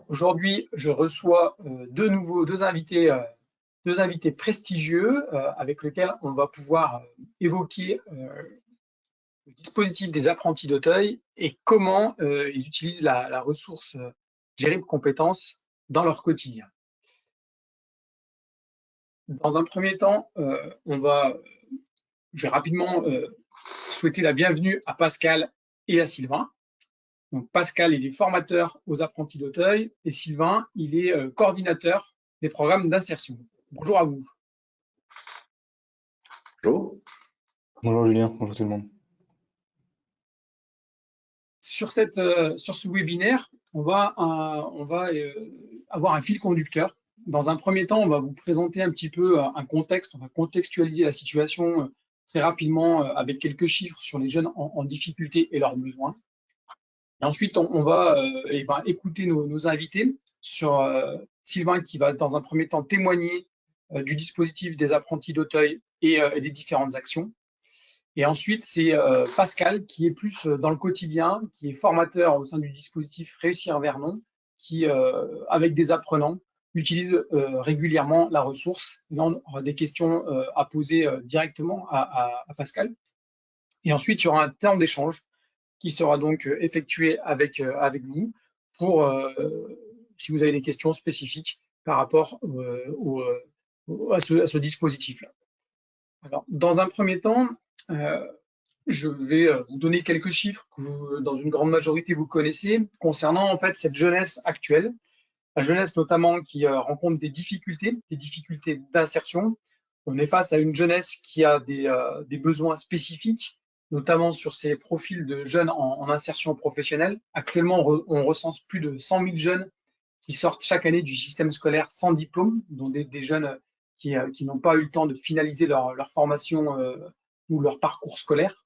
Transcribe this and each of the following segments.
Aujourd'hui, je reçois deux invités prestigieux avec lesquels on va pouvoir évoquer le dispositif des apprentis d'Auteuil et comment ils utilisent la ressource Gérib Compétences dans leur quotidien. Dans un premier temps, je vais rapidement souhaiter la bienvenue à Pascal et à Sylvain. Donc Pascal, il est formateur aux apprentis d'Auteuil et Sylvain, il est coordinateur des programmes d'insertion. Bonjour à vous. Bonjour. Bonjour Julien, bonjour tout le monde. Sur ce webinaire, on va avoir un fil conducteur. Dans un premier temps, on va vous présenter un petit peu un contexte, on va contextualiser la situation très rapidement avec quelques chiffres sur les jeunes en difficulté et leurs besoins. Et ensuite, on va écouter nos invités sur Sylvain qui va dans un premier temps témoigner du dispositif des apprentis d'Auteuil et des différentes actions. Et ensuite, c'est Pascal qui est plus dans le quotidien, qui est formateur au sein du dispositif Réussir Vernon, qui, avec des apprenants, utilise régulièrement la ressource. Là, on aura des questions à poser directement à Pascal. Et ensuite, il y aura un temps d'échange qui sera donc effectué avec vous pour, si vous avez des questions spécifiques par rapport à ce dispositif-là. Alors, dans un premier temps, je vais vous donner quelques chiffres que dans une grande majorité vous connaissez concernant en fait cette jeunesse actuelle, la jeunesse notamment qui rencontre des difficultés d'insertion. On est face à une jeunesse qui a des besoins spécifiques, notamment sur ces profils de jeunes en insertion professionnelle. Actuellement, on recense plus de 100 000 jeunes qui sortent chaque année du système scolaire sans diplôme, dont des jeunes qui n'ont pas eu le temps de finaliser leur formation ou leur parcours scolaire.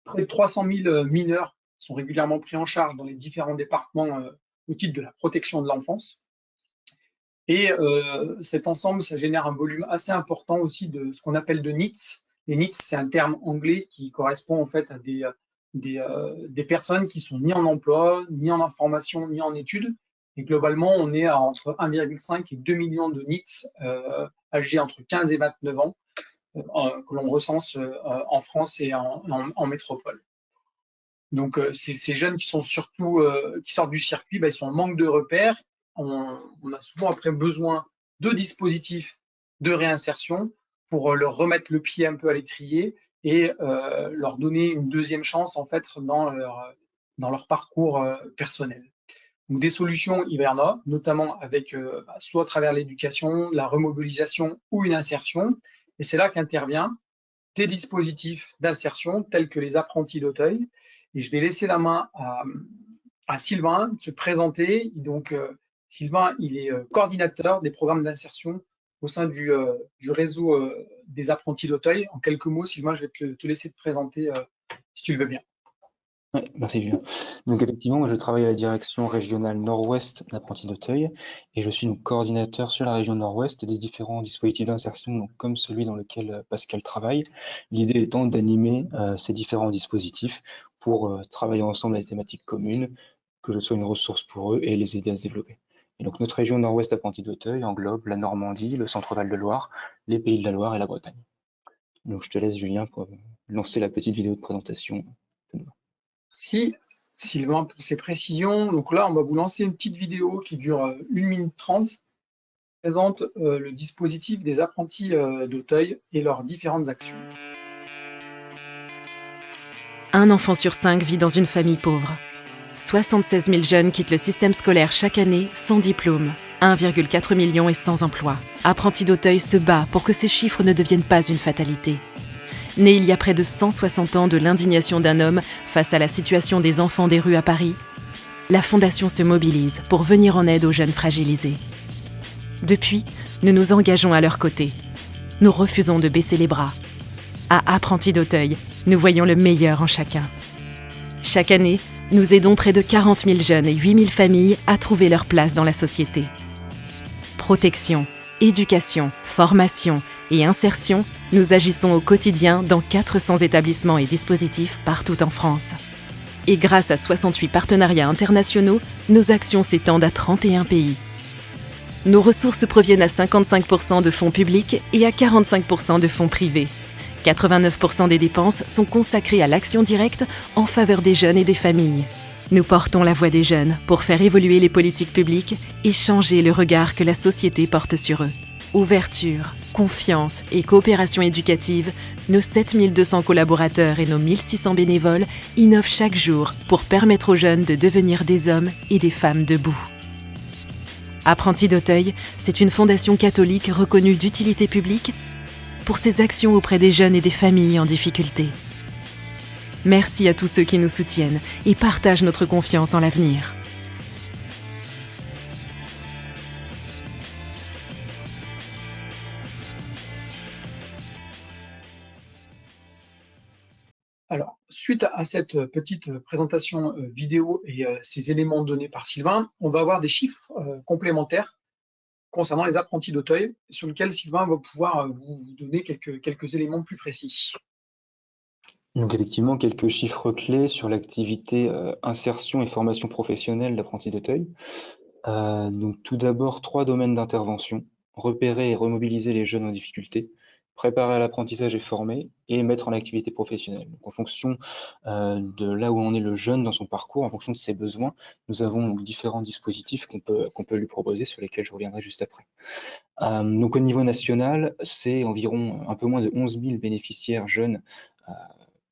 Près de 300 000 mineurs sont régulièrement pris en charge dans les différents départements au titre de la protection de l'enfance. Et cet ensemble, ça génère un volume assez important aussi de ce qu'on appelle de NEETs. Les NEETs, c'est un terme anglais qui correspond en fait à des personnes qui sont ni en emploi, ni en formation, ni en études. Et globalement, on est à entre 1,5 et 2 millions de NEETs âgés entre 15 et 29 ans que l'on recense en France et en métropole. Donc, ces jeunes qui sont surtout qui sortent du circuit, ils sont en manque de repères. On a souvent après besoin de dispositifs de réinsertion pour leur remettre le pied un peu à l'étrier et leur donner une deuxième chance en fait dans leur parcours personnel. Donc des solutions, il y en a, notamment avec soit à travers l'éducation, la remobilisation ou une insertion. Et c'est là qu'intervient des dispositifs d'insertion tels que les apprentis d'Auteuil. Et je vais laisser la main à Sylvain de se présenter. Donc Sylvain, il est coordinateur des programmes d'insertion au sein du réseau des apprentis d'Auteuil. En quelques mots, Sylvain, je vais te laisser te présenter si tu le veux bien. Oui, merci Julien. Donc effectivement, moi je travaille à la direction régionale Nord-Ouest d'Apprentis d'Auteuil et je suis donc coordinateur sur la région Nord-Ouest des différents dispositifs d'insertion, donc comme celui dans lequel Pascal travaille. L'idée étant d'animer ces différents dispositifs pour travailler ensemble à des thématiques communes, que ce soit une ressource pour eux et les aider à se développer. Et donc notre région Nord-Ouest d'Apprentis d'Auteuil englobe la Normandie, le Centre-Val de Loire, les Pays de la Loire et la Bretagne. Donc je te laisse Julien pour lancer la petite vidéo de présentation. Merci Sylvain pour ces précisions. Donc là, on va vous lancer une petite vidéo qui dure 1 minute 30, qui présente le dispositif des apprentis d'Auteuil et leurs différentes actions. Un enfant sur 5 vit dans une famille pauvre. 76 000 jeunes quittent le système scolaire chaque année sans diplôme. 1,4 million est sans emploi. Apprentis d'Auteuil se bat pour que ces chiffres ne deviennent pas une fatalité. Né il y a près de 160 ans de l'indignation d'un homme face à la situation des enfants des rues à Paris, la Fondation se mobilise pour venir en aide aux jeunes fragilisés. Depuis, nous nous engageons à leur côté. Nous refusons de baisser les bras. À Apprentis d'Auteuil, nous voyons le meilleur en chacun. Chaque année, nous aidons près de 40 000 jeunes et 8 000 familles à trouver leur place dans la société. Protection, éducation, formation et insertion, nous agissons au quotidien dans 400 établissements et dispositifs partout en France. Et grâce à 68 partenariats internationaux, nos actions s'étendent à 31 pays. Nos ressources proviennent à 55% de fonds publics et à 45% de fonds privés. 89% des dépenses sont consacrées à l'action directe en faveur des jeunes et des familles. Nous portons la voix des jeunes pour faire évoluer les politiques publiques et changer le regard que la société porte sur eux. Ouverture, confiance et coopération éducative, nos 7200 collaborateurs et nos 1600 bénévoles innovent chaque jour pour permettre aux jeunes de devenir des hommes et des femmes debout. Apprentis d'Auteuil, c'est une fondation catholique reconnue d'utilité publique pour ses actions auprès des jeunes et des familles en difficulté. Merci à tous ceux qui nous soutiennent et partagent notre confiance en l'avenir. Alors, suite à cette petite présentation vidéo et ces éléments donnés par Sylvain, on va avoir des chiffres complémentaires concernant les apprentis d'Auteuil, sur lesquels Sylvain va pouvoir vous donner quelques éléments plus précis. Donc effectivement, quelques chiffres clés sur l'activité insertion et formation professionnelle d'apprentis d'Auteuil. Donc tout d'abord, 3 domaines d'intervention: repérer et remobiliser les jeunes en difficulté, préparer à l'apprentissage et former, et mettre en activité professionnelle. Donc en fonction de là où en est le jeune dans son parcours, en fonction de ses besoins, nous avons donc différents dispositifs qu'on peut lui proposer, sur lesquels je reviendrai juste après. Donc au niveau national, c'est environ un peu moins de 11 000 bénéficiaires jeunes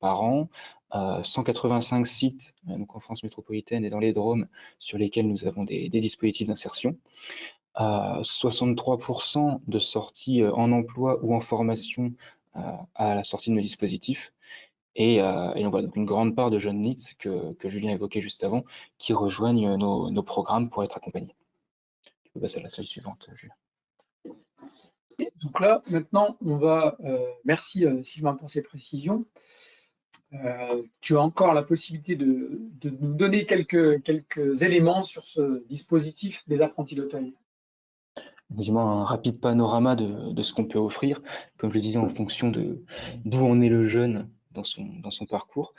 par an, 185 sites donc en France métropolitaine et dans les DROM sur lesquels nous avons des dispositifs d'insertion, 63% de sorties en emploi ou en formation à la sortie de nos dispositifs, et on voit donc une grande part de jeunes NEETs que Julien évoquait juste avant, qui rejoignent nos programmes pour être accompagnés. Je peux passer à la slide suivante, Julien. Donc là, maintenant, on va... merci Sylvain pour ces précisions. Tu as encore la possibilité de nous donner quelques éléments sur ce dispositif des apprentis d'Auteuil. Effectivement, un rapide panorama de ce qu'on peut offrir, comme je le disais, en fonction d'où en est le jeune dans son parcours.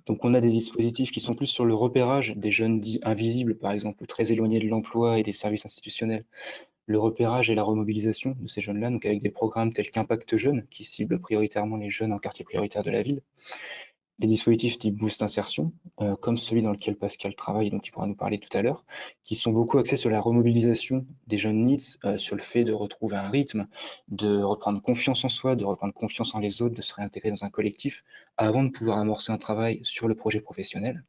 Donc on a des dispositifs qui sont plus sur le repérage des jeunes dits invisibles, par exemple, très éloignés de l'emploi et des services institutionnels. Le repérage et la remobilisation de ces jeunes-là, donc avec des programmes tels qu'Impact Jeunes, qui ciblent prioritairement les jeunes en quartier prioritaire de la ville. Les dispositifs type Boost Insertion, comme celui dans lequel Pascal travaille, dont il pourra nous parler tout à l'heure, qui sont beaucoup axés sur la remobilisation des jeunes NEETs, sur le fait de retrouver un rythme, de reprendre confiance en soi, de reprendre confiance en les autres, de se réintégrer dans un collectif, avant de pouvoir amorcer un travail sur le projet professionnel.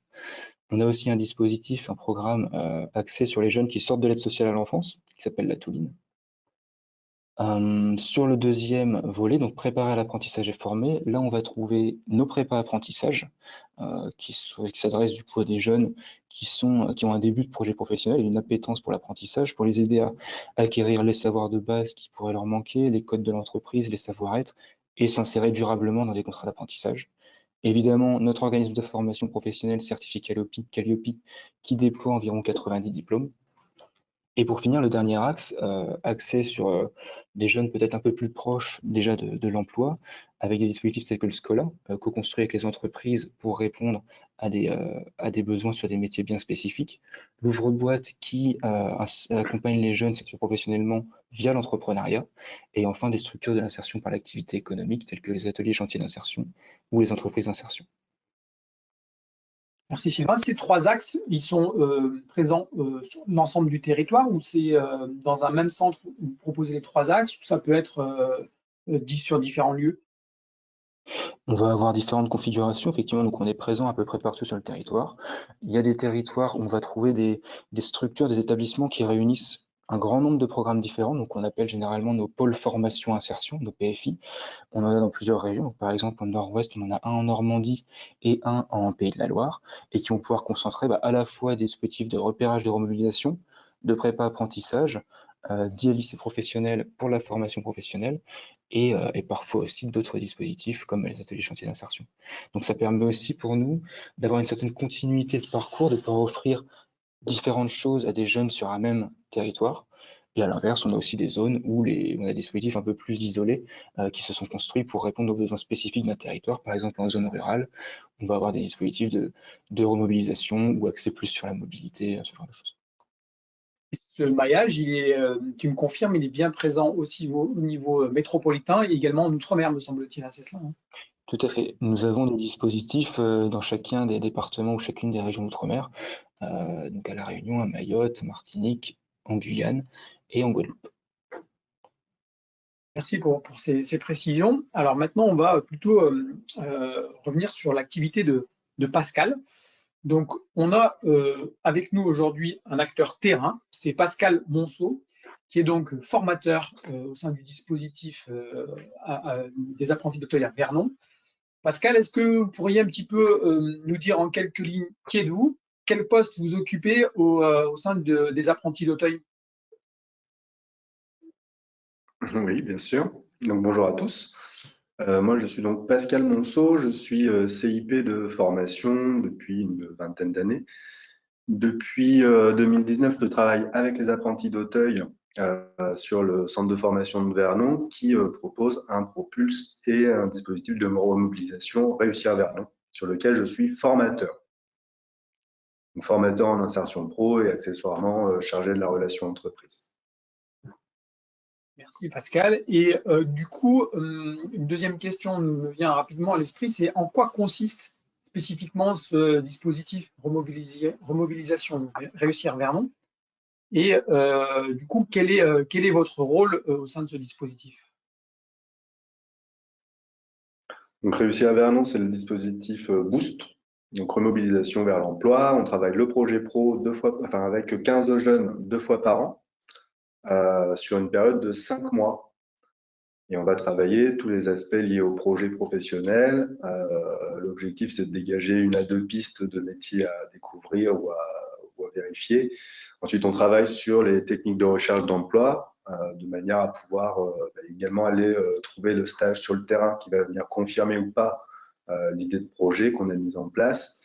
On a aussi un dispositif, un programme axé sur les jeunes qui sortent de l'aide sociale à l'enfance, qui s'appelle la Touline. Sur le deuxième volet, donc préparer à l'apprentissage et former, là on va trouver nos prépas apprentissages qui s'adressent du coup à des jeunes qui ont un début de projet professionnel et une appétence pour l'apprentissage, pour les aider à acquérir les savoirs de base qui pourraient leur manquer, les codes de l'entreprise, les savoir-être, et s'insérer durablement dans des contrats d'apprentissage. Évidemment, notre organisme de formation professionnelle certifié Calliope, qui déploie environ 90 diplômes. Et pour finir, le dernier axe, axé sur des jeunes peut-être un peu plus proches déjà de l'emploi, avec des dispositifs tels que le Scola, co-construit avec les entreprises pour répondre à des besoins sur des métiers bien spécifiques. L'ouvre-boîte qui accompagne les jeunes s'insertion professionnellement via l'entrepreneuriat. Et enfin, des structures de l'insertion par l'activité économique, telles que les ateliers chantiers d'insertion ou les entreprises d'insertion. Merci Sylvain. Ces 3 axes, ils sont présents sur l'ensemble du territoire, ou c'est dans un même centre où vous proposez les 3 axes, ou ça peut être dit sur différents lieux? On va avoir différentes configurations, effectivement, donc on est présent à peu près partout sur le territoire. Il y a des territoires où on va trouver des structures, des établissements qui réunissent un grand nombre de programmes différents, donc on appelle généralement nos pôles formation insertion, nos PFI. On en a dans plusieurs régions, donc par exemple au nord-ouest, on en a un en Normandie et un en Pays de la Loire, et qui vont pouvoir concentrer à la fois des dispositifs de repérage de remobilisation, de prépa apprentissage, lycées professionnels pour la formation professionnelle, et parfois aussi d'autres dispositifs comme les ateliers chantiers d'insertion. Donc ça permet aussi pour nous d'avoir une certaine continuité de parcours, de pouvoir offrir différentes choses à des jeunes sur un même territoire, Et à l'inverse, on a aussi des zones où on a des dispositifs un peu plus isolés qui se sont construits pour répondre aux besoins spécifiques d'un territoire. Par exemple, en zone rurale, on va avoir des dispositifs de remobilisation ou axés plus sur la mobilité, ce genre de choses. Ce maillage, tu me confirmes, il est bien présent aussi au niveau métropolitain et également en Outre-mer, me semble-t-il, hein, c'est cela, hein. Tout à fait. Nous avons des dispositifs dans chacun des départements ou chacune des régions d'outre-mer, donc à La Réunion, à Mayotte, Martinique, en Guyane et en Guadeloupe. Merci pour ces précisions. Alors maintenant, on va plutôt revenir sur l'activité de Pascal. Donc, on a avec nous aujourd'hui un acteur terrain, c'est Pascal Monceau, qui est donc formateur au sein du dispositif des apprentis d'Auteuil à Vernon. Pascal, est-ce que vous pourriez un petit peu nous dire en quelques lignes qui êtes-vous, quel poste vous occupez au sein des apprentis d'Auteuil? Oui, bien sûr. Donc bonjour à tous. Moi, je suis donc Pascal Monceau, je suis CIP de formation depuis une vingtaine d'années. Depuis 2019, je travaille avec les apprentis d'Auteuil sur le centre de formation de Vernon qui propose un propulse et un dispositif de remobilisation Réussir Vernon, sur lequel je suis formateur. Donc, formateur en insertion pro et accessoirement chargé de la relation entreprise. Merci Pascal. Et du coup, une deuxième question me vient rapidement à l'esprit, c'est en quoi consiste spécifiquement ce dispositif remobilisation Réussir Vernon? Et du coup, quel est votre rôle au sein de ce dispositif? Donc Réussir Vernon, c'est le dispositif Boost, donc remobilisation vers l'emploi. On travaille le projet pro avec 15 jeunes 2 fois par an sur une période de 5 mois. Et on va travailler tous les aspects liés au projet professionnel. L'objectif, c'est de dégager 1 à 2 pistes de métiers à découvrir ou à vérifier. Ensuite, on travaille sur les techniques de recherche d'emploi, de manière à pouvoir également aller trouver le stage sur le terrain qui va venir confirmer ou pas l'idée de projet qu'on a mise en place.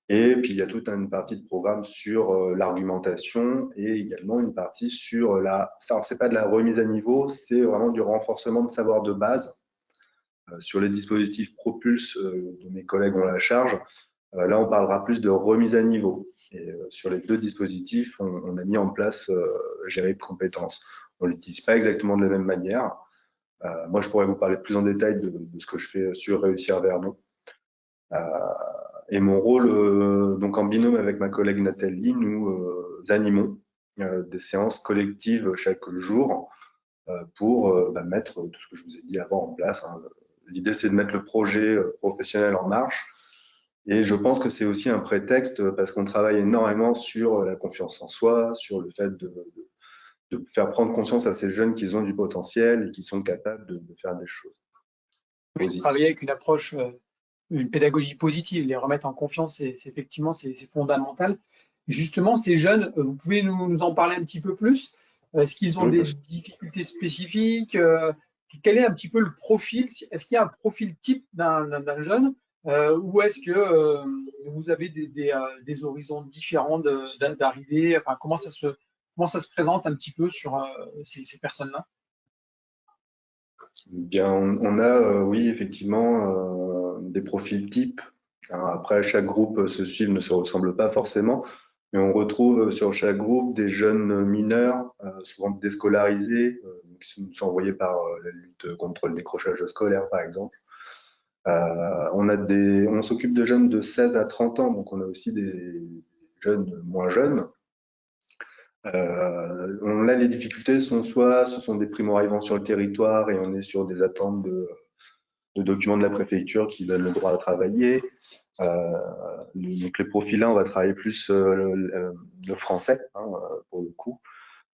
Et puis, il y a toute une partie de programme sur l'argumentation et également une partie sur alors, c'est pas de la remise à niveau, c'est vraiment du renforcement de savoir de base. Sur les dispositifs Propulse, dont mes collègues ont la charge, là, on parlera plus de remise à niveau. Et sur les 2 dispositifs, on a mis en place gérer de compétences. On ne l'utilise pas exactement de la même manière. Moi, je pourrais vous parler plus en détail de ce que je fais sur Réussir Vernon. Et mon rôle, donc en binôme avec ma collègue Nathalie, nous animons des séances collectives chaque jour pour mettre tout ce que je vous ai dit avant en place, hein. L'idée, c'est de mettre le projet professionnel en marche. Et je pense que c'est aussi un prétexte parce qu'on travaille énormément sur la confiance en soi, sur le fait de faire prendre conscience à ces jeunes qu'ils ont du potentiel et qu'ils sont capables de faire des choses. Oui, travailler avec une approche, une pédagogie positive, les remettre en confiance, effectivement, c'est fondamental. Justement, ces jeunes, vous pouvez nous en parler un petit peu plus? Est-ce qu'ils ont des difficultés spécifiques? Quel est un petit peu le profil? Est-ce qu'il y a un profil type d'un jeune ou est-ce que vous avez des horizons différents d'arrivée? Enfin, comment ça se présente un petit peu sur ces personnes-là? Bien, on a, oui, effectivement, des profils types. Alors, après, chaque groupe ne se ressemble pas forcément, mais on retrouve sur chaque groupe des jeunes mineurs, souvent déscolarisés, qui sont envoyés par la lutte contre le décrochage scolaire, par exemple. On s'occupe de jeunes de 16 à 30 ans, donc on a aussi des jeunes moins jeunes. Là, les difficultés sont soit ce sont des primo-arrivants sur le territoire et on est sur des attentes de documents de la préfecture qui donnent le droit à travailler. Donc les profils-là, on va travailler plus le français, hein, pour le coup,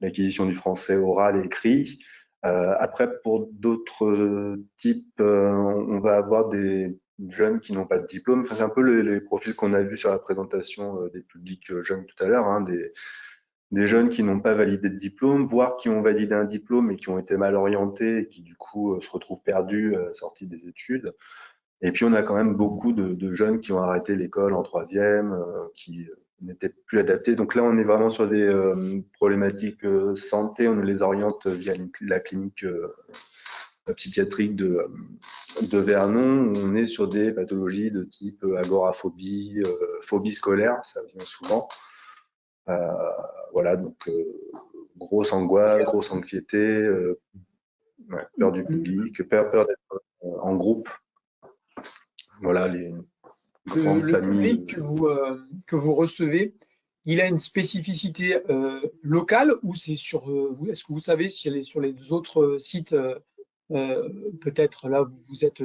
l'acquisition du français oral et écrit. Après, pour d'autres types, on va avoir des jeunes qui n'ont pas de diplôme. Enfin, c'est un peu les profils qu'on a vus sur la présentation des publics jeunes tout à l'heure, hein, des jeunes qui n'ont pas validé de diplôme, voire qui ont validé un diplôme et qui ont été mal orientés et qui du coup se retrouvent perdus sortis des études. Et puis, on a quand même beaucoup de jeunes qui ont arrêté l'école en troisième, qui n'étaient plus adaptés. Donc là, on est vraiment sur des problématiques santé. On les oriente via la clinique psychiatrique de Vernon. On est sur des pathologies de type agoraphobie, phobie scolaire, ça vient souvent. Voilà, donc grosse angoisse, grosse anxiété, peur du public, peur d'être en groupe. Voilà, les grandes Le familles. public que vous recevez, il a une spécificité locale ou c'est sur, est-ce que vous savez si elle est sur les autres sites, peut-être là vous êtes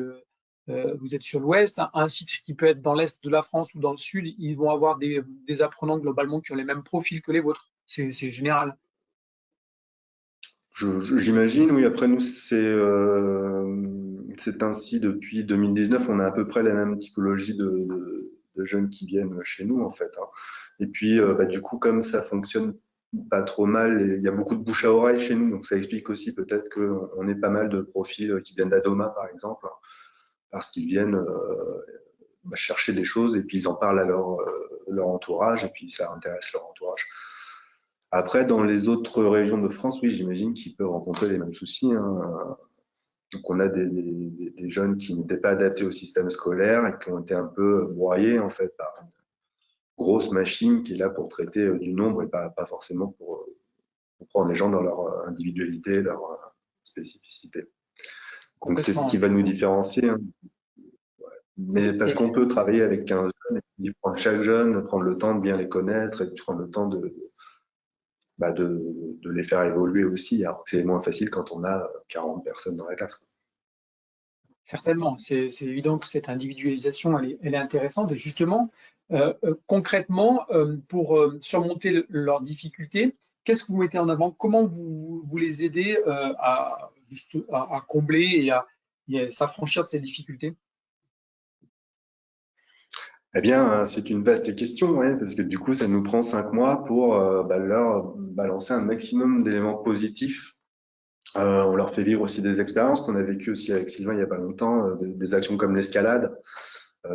sur l'ouest, un site qui peut être dans l'est de la France ou dans le sud, ils vont avoir des apprenants globalement qui ont les mêmes profils que les vôtres. C'est général. J'imagine, oui. Après, nous, c'est ainsi depuis 2019. On a à peu près la même typologie de jeunes qui viennent chez nous, en fait. Hein. Et puis, du coup, comme ça fonctionne pas trop mal, il y a beaucoup de bouche à oreille chez nous. Donc, ça explique aussi peut-être qu'on ait pas mal de profils qui viennent d'Adoma, par exemple, hein, parce qu'ils viennent chercher des choses et puis ils en parlent à leur entourage et puis ça intéresse leur entourage. Après, dans les autres régions de France, oui, j'imagine qu'ils peuvent rencontrer les mêmes soucis. Hein. Donc, on a des jeunes qui n'étaient pas adaptés au système scolaire et qui ont été un peu broyés, en fait, par une grosse machine qui est là pour traiter du nombre et pas forcément pour prendre les gens dans leur individualité, leur spécificité. Donc, c'est ce qui va nous différencier. Hein. Ouais. Mais parce qu'on peut travailler avec 15 jeunes et puis prendre chaque jeune, prendre le temps de bien les connaître et de prendre le temps de les faire évoluer aussi. Alors, c'est moins facile quand on a 40 personnes dans la classe. Certainement, c'est évident que cette individualisation, elle est intéressante. Et justement, concrètement, pour surmonter leurs difficultés, qu'est-ce que vous mettez en avant? Comment vous les aidez à combler et à s'affranchir de ces difficultés? Eh bien, c'est une vaste question, ouais, parce que du coup, ça nous prend 5 mois pour leur balancer un maximum d'éléments positifs. On leur fait vivre aussi des expériences qu'on a vécues aussi avec Sylvain il n'y a pas longtemps, des actions comme l'escalade,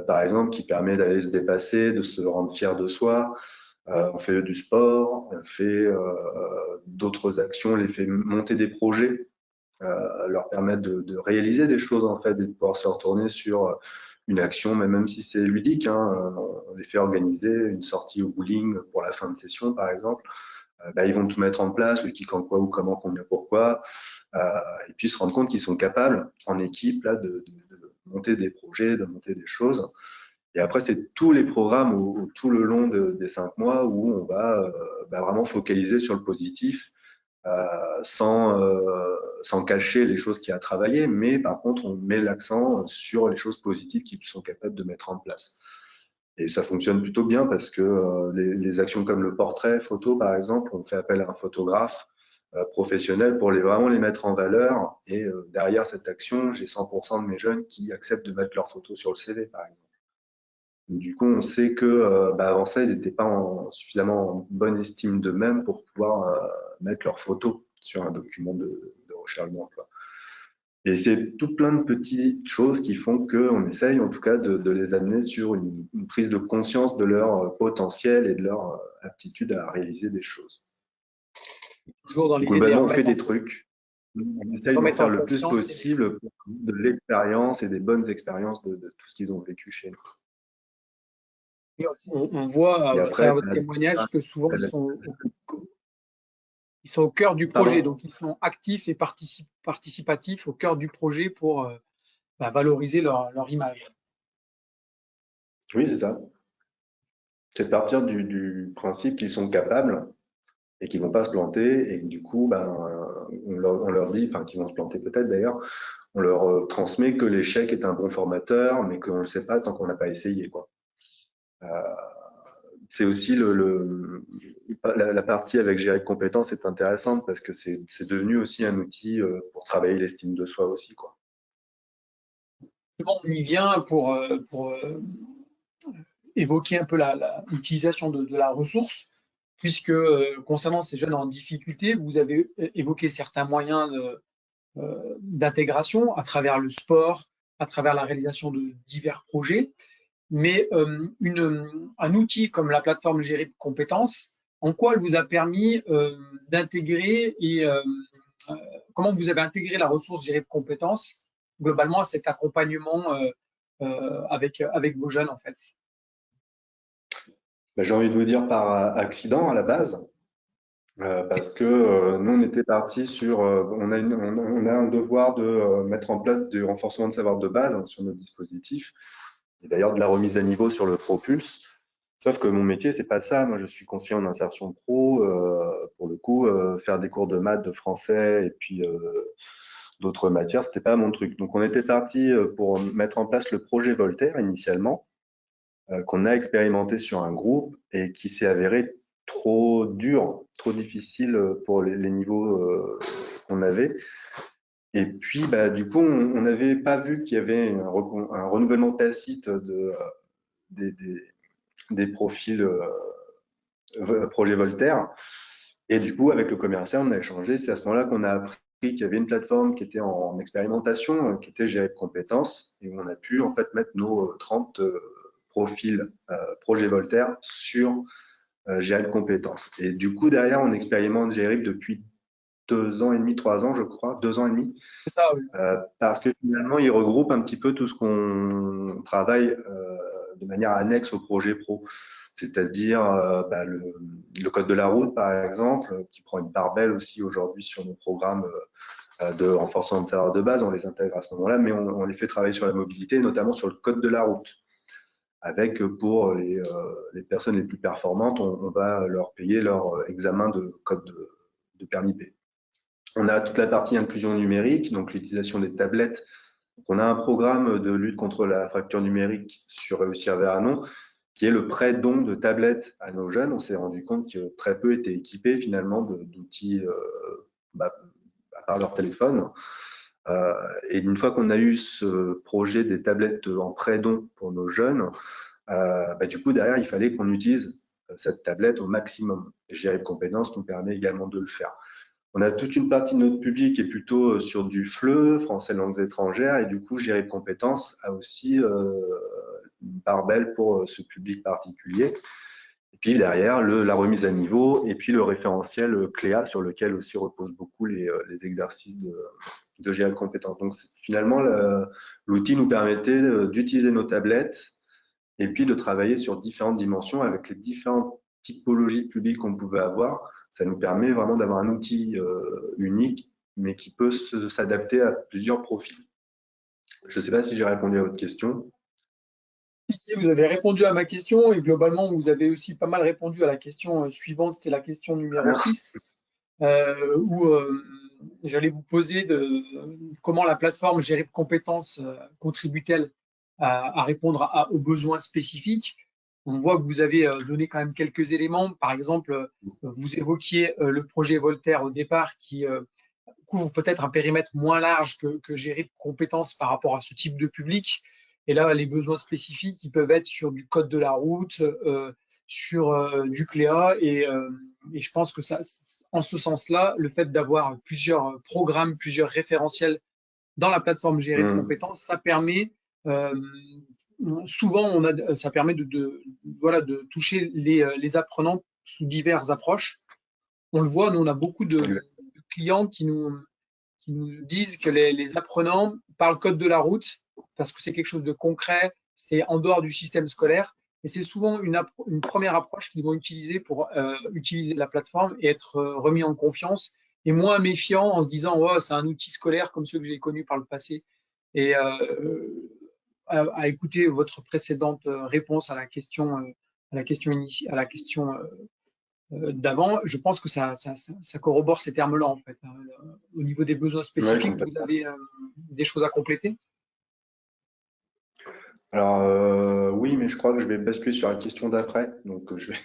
par exemple, qui permet d'aller se dépasser, de se rendre fier de soi. On fait du sport, on fait d'autres actions, on les fait monter des projets, leur permettre de réaliser des choses en fait, et de pouvoir se retourner sur une action, même si c'est ludique. Hein, on les fait organiser une sortie au bowling pour la fin de session, par exemple. Ils vont tout mettre en place, le qui, quand, quoi, où, comment, combien, pourquoi, et puis se rendre compte qu'ils sont capables, en équipe, là, de monter des projets, de monter des choses. Et après, c'est tous les programmes tout le long des 5 mois où on va vraiment focaliser sur le positif, sans cacher les choses qu'il y a à travailler, mais par contre, on met l'accent sur les choses positives qu'ils sont capables de mettre en place. Et ça fonctionne plutôt bien parce que les actions comme le portrait photo, par exemple, on fait appel à un photographe professionnel pour vraiment les mettre en valeur. Et derrière cette action, j'ai 100% de mes jeunes qui acceptent de mettre leurs photos sur le CV, par exemple. Du coup, on sait que avant ça, ils n'étaient pas suffisamment en bonne estime d'eux-mêmes pour pouvoir mettre leurs photos sur un document de recherche d'emploi. Et c'est tout plein de petites choses qui font qu'on essaye en tout cas de les amener sur une prise de conscience de leur potentiel et de leur aptitude à réaliser des choses. Toujours dans l'idée globalement, on fait des trucs. On essaye de faire le plus possible pour de l'expérience et des bonnes expériences de tout ce qu'ils ont vécu chez nous. On voit à travers votre témoignage que souvent ils sont au cœur du projet, donc ils sont actifs et participatifs au cœur du projet pour valoriser leur image. Oui, c'est ça. C'est de partir du principe qu'ils sont capables et qu'ils vont pas se planter et que du coup, on leur dit, enfin qu'ils vont se planter peut-être d'ailleurs, on leur transmet que l'échec est un bon formateur, mais qu'on ne le sait pas tant qu'on n'a pas essayé, quoi. C'est aussi la partie avec gérer de compétences est intéressante parce que c'est devenu aussi un outil pour travailler l'estime de soi aussi, quoi. On y vient pour évoquer un peu l'utilisation de la ressource, puisque concernant ces jeunes en difficulté, vous avez évoqué certains moyens d'intégration à travers le sport, à travers la réalisation de divers projets. Mais un outil comme la plateforme Gérip Compétences, en quoi elle vous a permis d'intégrer et comment vous avez intégré la ressource Gérip Compétences globalement à cet accompagnement avec vos jeunes en fait? J'ai envie de vous dire par accident à la base, parce que nous on était parti sur, on a un devoir de mettre en place du renforcement de savoir de base sur nos dispositifs, et d'ailleurs de la remise à niveau sur le Propulse. Sauf que mon métier, c'est pas ça. Moi, je suis conseiller en insertion pro. Pour le coup, faire des cours de maths, de français et puis d'autres matières, c'était pas mon truc. Donc, on était parti pour mettre en place le projet Voltaire initialement, qu'on a expérimenté sur un groupe et qui s'est avéré trop dur, trop difficile pour les niveaux qu'on avait. Et puis, du coup, on n'avait pas vu qu'il y avait un renouvellement tacite des profils projet Voltaire. Et du coup, avec le commercial, on a échangé. C'est à ce moment-là qu'on a appris qu'il y avait une plateforme qui était en expérimentation, qui était Gérip Compétences, et où on a pu en fait mettre nos 30 profils projet Voltaire sur Gérip Compétences. Et du coup, derrière, on expérimente Gérip depuis 2 ans et demi, 3 ans, je crois, 2 ans et demi. C'est ça, oui. Parce que finalement, il regroupe un petit peu tout ce qu'on travaille de manière annexe au projet pro. C'est-à-dire le code de la route, par exemple, qui prend une part belle aussi aujourd'hui sur nos programmes de renforcement de savoir de base. On les intègre à ce moment-là, mais on les fait travailler sur la mobilité, notamment sur le code de la route. Avec, pour les personnes les plus performantes, on va leur payer leur examen de code de permis P. On a toute la partie inclusion numérique, donc l'utilisation des tablettes. Donc on a un programme de lutte contre la fracture numérique sur Réussir vers un non, qui est le prêt-don de tablettes à nos jeunes. On s'est rendu compte que très peu étaient équipés finalement d'outils à part leur téléphone. Et une fois qu'on a eu ce projet des tablettes en prêt-don pour nos jeunes, du coup derrière il fallait qu'on utilise cette tablette au maximum. Gérip Compétences nous permet également de le faire. On a toute une partie de notre public qui est plutôt sur du FLE, français langues étrangères, et du coup, Gérip Compétences a aussi une part belle pour ce public particulier. Et puis derrière, la remise à niveau, et puis le référentiel CLEA, sur lequel aussi reposent beaucoup les exercices de Gérip Compétences. Donc finalement, l'outil nous permettait d'utiliser nos tablettes, et puis de travailler sur différentes dimensions avec les différentes typologies de public qu'on pouvait avoir. Ça nous permet vraiment d'avoir un outil unique, mais qui peut s'adapter à plusieurs profils. Je ne sais pas si j'ai répondu à votre question. Si vous avez répondu à ma question et globalement, vous avez aussi pas mal répondu à la question suivante, c'était la question numéro 6, où j'allais vous poser comment la plateforme Gérip Compétences contribue-t-elle à répondre aux besoins spécifiques. On voit que vous avez donné quand même quelques éléments. Par exemple, vous évoquiez le projet Voltaire au départ qui couvre peut-être un périmètre moins large que Gérip Compétences par rapport à ce type de public. Et là, les besoins spécifiques, ils peuvent être sur du code de la route, sur du CLEA. Et je pense que ça, en ce sens-là, le fait d'avoir plusieurs programmes, plusieurs référentiels dans la plateforme Gérip Compétences, ça permet souvent, ça permet de toucher les apprenants sous diverses approches. On le voit, nous, on a beaucoup de clients qui nous disent que les apprenants parlent code de la route parce que c'est quelque chose de concret, c'est en dehors du système scolaire. Et c'est souvent une première approche qu'ils vont utiliser pour utiliser la plateforme et être remis en confiance et moins méfiants en se disant oh, c'est un outil scolaire comme ceux que j'ai connus par le passé. Et à écouter votre précédente réponse à la question d'avant, je pense que ça corrobore ces termes-là en fait. Au niveau des besoins spécifiques, vous avez des choses à compléter? Alors oui, mais je crois que je vais basculer sur la question d'après, donc je vais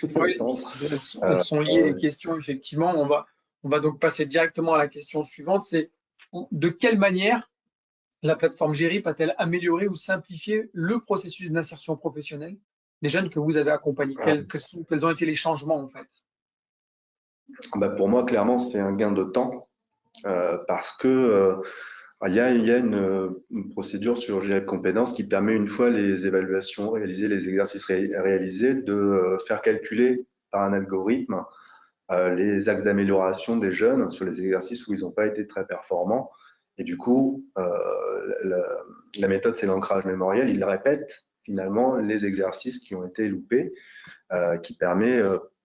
elles sont liées les questions effectivement. On va donc passer directement à la question suivante. C'est de quelle manière la plateforme Gérip a-t-elle amélioré ou simplifié le processus d'insertion professionnelle des jeunes que vous avez accompagnés? Quels ont été les changements en fait? Pour moi, clairement, c'est un gain de temps parce que Il y a une procédure sur GRI de compétences qui permet, une fois les évaluations réalisées, les exercices réalisés, de faire calculer par un algorithme les axes d'amélioration des jeunes sur les exercices où ils n'ont pas été très performants. Et du coup, la méthode, c'est l'ancrage mémoriel. Il répète finalement les exercices qui ont été loupés, qui permet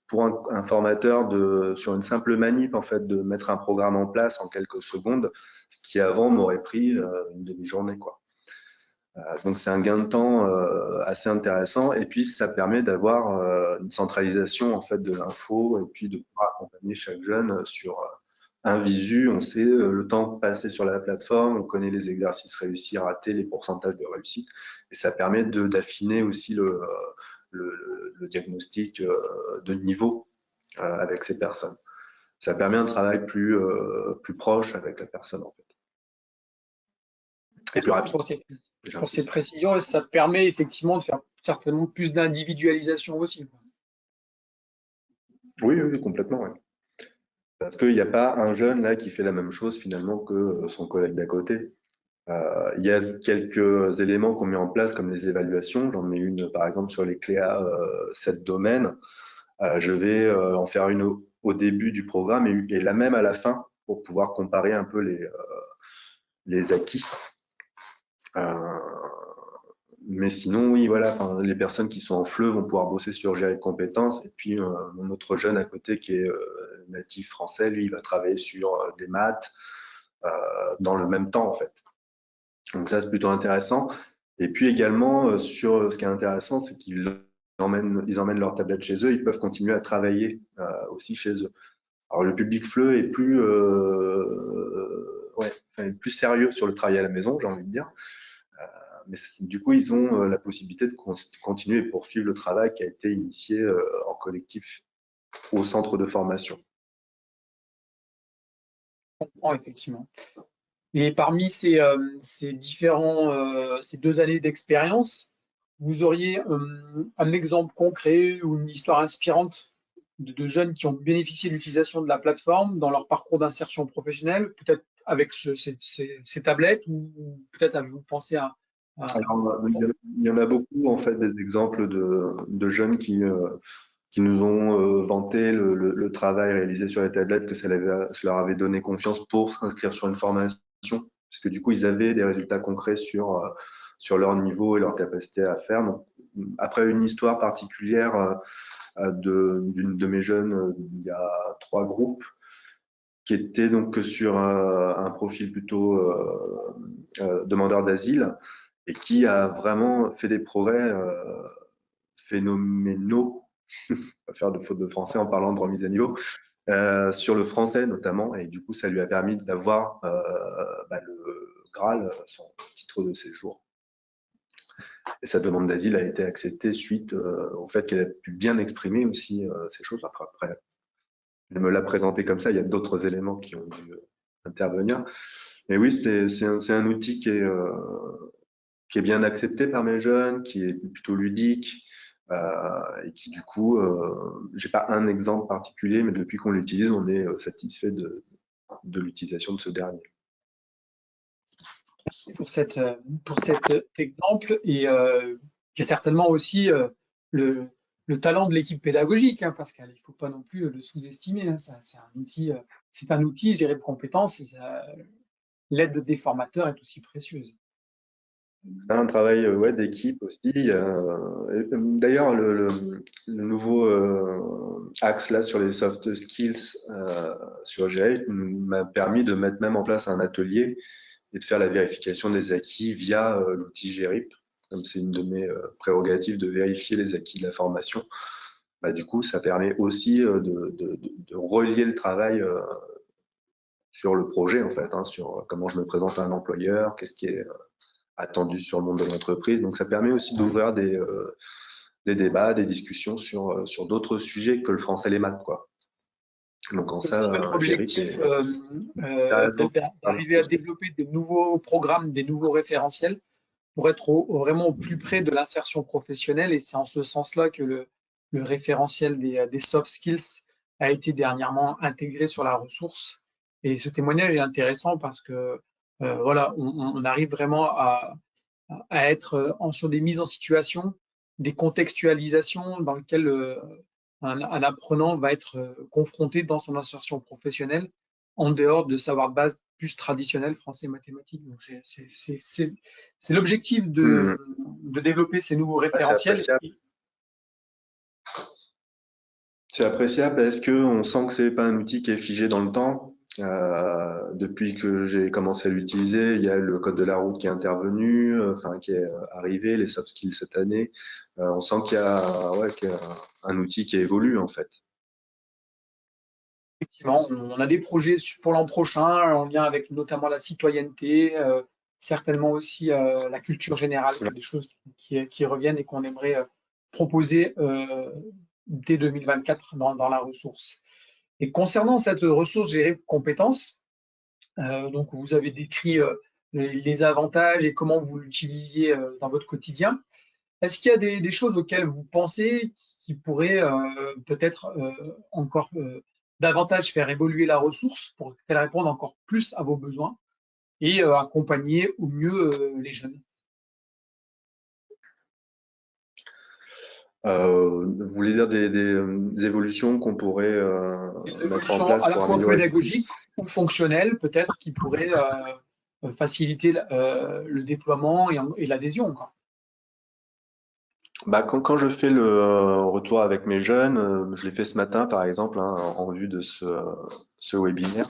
pour un formateur sur une simple manip en fait de mettre un programme en place en quelques secondes, ce qui avant m'aurait pris une demi-journée quoi. Donc c'est un gain de temps assez intéressant et puis ça permet d'avoir une centralisation en fait de l'info et puis de pouvoir accompagner chaque jeune sur un visu. On sait le temps passé sur la plateforme, on connaît les exercices réussis, ratés, les pourcentages de réussite et ça permet d'affiner aussi le diagnostic de niveau avec ces personnes. Ça permet un travail plus proche avec la personne en fait. Et plus rapide. Pour ces précisions, ça permet effectivement de faire certainement plus d'individualisation aussi. Oui, complètement. Oui. Parce qu'il n'y a pas un jeune là qui fait la même chose finalement que son collègue d'à côté. Il y a quelques éléments qu'on met en place comme les évaluations. J'en ai une par exemple sur les CLEA 7 domaines. Je vais en faire une au début du programme et la même à la fin pour pouvoir comparer un peu les acquis. Mais sinon, oui, voilà, les personnes qui sont en FLE vont pouvoir bosser sur gérer de compétences. Et puis, mon autre jeune à côté qui est natif français, lui, il va travailler sur des maths dans le même temps, en fait. Donc ça, c'est plutôt intéressant. Et puis également, sur ce qui est intéressant, c'est qu'ils emmènent leur tablette chez eux. Ils peuvent continuer à travailler aussi chez eux. Alors, le public FLE est plus sérieux sur le travail à la maison, j'ai envie de dire. Mais du coup, ils ont la possibilité de continuer et poursuivre le travail qui a été initié en collectif au centre de formation. Je comprends, effectivement. Et parmi ces 2 années d'expérience, vous auriez un exemple concret ou une histoire inspirante de jeunes qui ont bénéficié de l'utilisation de la plateforme dans leur parcours d'insertion professionnelle, peut-être avec ces tablettes ou peut-être avez-vous pensé à… Alors, il y en a beaucoup, en fait, des exemples de jeunes qui nous ont vanté le travail réalisé sur les tablettes, que ça leur avait donné confiance pour s'inscrire sur une formation, parce que du coup, ils avaient des résultats concrets sur leur niveau et leur capacité à faire. Donc, après une histoire particulière d'une de mes jeunes, il y a 3 groupes qui étaient donc sur un profil plutôt demandeur d'asile, et qui a vraiment fait des progrès phénoménaux, on va faire de faute de français en parlant de remise à niveau, sur le français notamment, et du coup ça lui a permis d'avoir le Graal, son titre de séjour. Et sa demande d'asile a été acceptée suite au fait qu'elle a pu bien exprimer aussi ces choses. Après, elle me l'a présenté comme ça, il y a d'autres éléments qui ont dû intervenir. Mais oui, c'est un outil qui est bien accepté par mes jeunes, qui est plutôt ludique et qui du coup, j'ai pas un exemple particulier, mais depuis qu'on l'utilise, on est satisfait de l'utilisation de ce dernier. Merci pour cet exemple et il y a certainement aussi le talent de l'équipe pédagogique, hein, parce qu'il ne faut pas non plus le sous-estimer. Hein, c'est un outil, gérer de compétences, et l'aide des formateurs est aussi précieuse. C'est un travail d'équipe aussi. D'ailleurs, le nouveau axe là sur les soft skills sur GRI m'a permis de mettre même en place un atelier et de faire la vérification des acquis via l'outil GRIP. Comme c'est une de mes prérogatives de vérifier les acquis de la formation, du coup, ça permet aussi de relier le travail sur le projet, en fait, hein, sur comment je me présente à un employeur, qu'est-ce qui est attendu sur le monde de l'entreprise. Donc, ça permet aussi d'ouvrir des débats, des discussions sur d'autres sujets que le français et les maths, quoi. Donc, en ça, votre objectif d'arriver à développer des nouveaux programmes, des nouveaux référentiels pour être vraiment au plus près de l'insertion professionnelle. Et c'est en ce sens-là que le référentiel des soft skills a été dernièrement intégré sur la ressource. Et ce témoignage est intéressant parce que voilà, on arrive vraiment à être sur des mises en situation, des contextualisations dans lesquelles un apprenant va être confronté dans son insertion professionnelle en dehors de savoir de base plus traditionnel français mathématiques. Donc c'est l'objectif de développer ces nouveaux référentiels. C'est appréciable parce que on sent que c'est pas un outil qui est figé dans le temps. Depuis que j'ai commencé à l'utiliser, il y a le code de la route qui est intervenu, enfin qui est arrivé, les soft skills cette année. On sent qu'il y a un outil qui évolue en fait. Effectivement, on a des projets pour l'an prochain en lien avec notamment la citoyenneté, certainement aussi la culture générale. C'est des choses qui reviennent et qu'on aimerait proposer dès 2024 dans la ressource. Et concernant cette ressource gérée compétences, donc vous avez décrit les avantages et comment vous l'utilisiez dans votre quotidien. Est-ce qu'il y a des choses auxquelles vous pensez qui pourraient peut-être encore davantage faire évoluer la ressource pour qu'elle réponde encore plus à vos besoins et accompagner au mieux les jeunes? Vous voulez dire des évolutions qu'on pourrait mettre en place à la pour fois améliorer pédagogiques ou fonctionnelles, peut-être, qui pourraient faciliter le déploiement et l'adhésion, quoi. Bah, quand je fais le retour avec mes jeunes, je l'ai fait ce matin par exemple, hein, en vue de ce webinaire.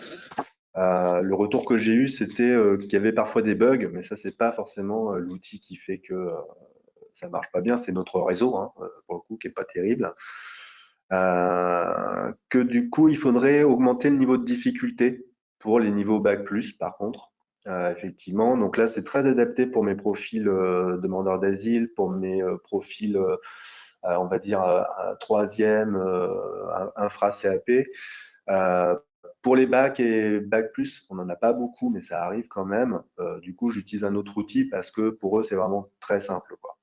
Le retour que j'ai eu, c'était qu'il y avait parfois des bugs, mais ça c'est pas forcément l'outil qui fait que ça marche pas bien, c'est notre réseau, hein, pour le coup, qui est pas terrible. Que du coup, il faudrait augmenter le niveau de difficulté pour les niveaux bac+, par contre. Effectivement, donc là, c'est très adapté pour mes profils demandeurs d'asile, pour mes profils, on va dire, troisième, infra CAP. Pour les bacs et bac+, on n'en a pas beaucoup, mais ça arrive quand même. Du coup, j'utilise un autre outil parce que pour eux, c'est vraiment très simple, quoi.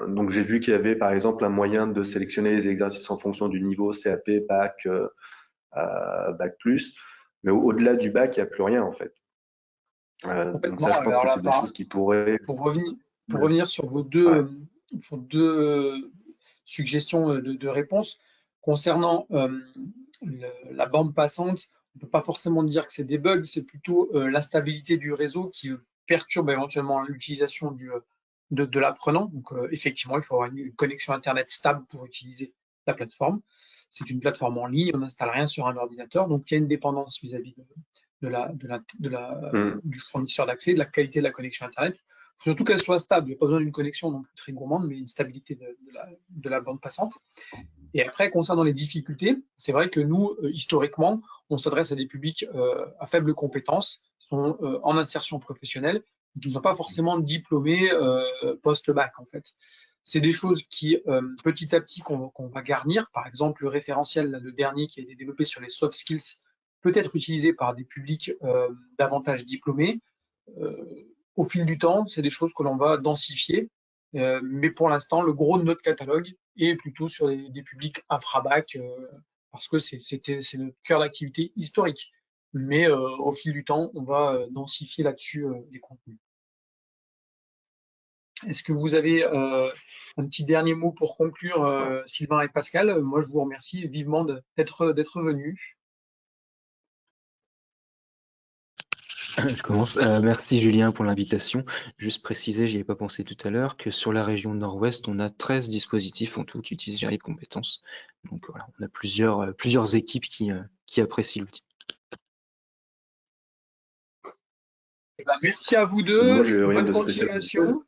Donc j'ai vu qu'il y avait par exemple un moyen de sélectionner les exercices en fonction du niveau CAP, bac, bac+, mais au-delà du bac, il n'y a plus rien en fait. Donc ça, je pense que c'est des choses qui pourraient... Pour revenir sur vos deux suggestions de réponse, concernant la bande passante, on ne peut pas forcément dire que c'est des bugs, c'est plutôt l'instabilité du réseau qui perturbe éventuellement l'utilisation de l'apprenant. Donc effectivement, il faut avoir une connexion Internet stable pour utiliser la plateforme. C'est une plateforme en ligne, on n'installe rien sur un ordinateur, donc il y a une dépendance vis-à-vis du fournisseur d'accès, de la qualité de la connexion Internet. Il faut surtout qu'elle soit stable. Il n'y a pas besoin d'une connexion non plus très gourmande, mais une stabilité de la bande passante. Et après, concernant les difficultés, c'est vrai que nous, historiquement, on s'adresse à des publics à faible compétence, qui sont en insertion professionnelle, qui ne sont pas forcément diplômés post-bac, en fait. C'est des choses qui, petit à petit, qu'on va garnir. Par exemple, le référentiel, là, le dernier qui a été développé sur les soft skills, peut être utilisé par des publics davantage diplômés. Au fil du temps, c'est des choses que l'on va densifier. Mais pour l'instant, le gros de notre catalogue est plutôt sur des publics infra-bac, parce que c'est notre cœur d'activité historique. Mais au fil du temps, on va densifier là-dessus les contenus. Est-ce que vous avez un petit dernier mot pour conclure, Sylvain et Pascal? Moi, je vous remercie vivement d'être venus. Je commence. Merci Julien pour l'invitation. Juste préciser, j'y ai pas pensé tout à l'heure, que sur la région Nord-Ouest, on a 13 dispositifs en tout qui utilisent Géry Compétences. Donc voilà, on a plusieurs équipes qui apprécient l'outil. Merci à vous deux. Moi, j'ai rien Bonne de spécial. continuation.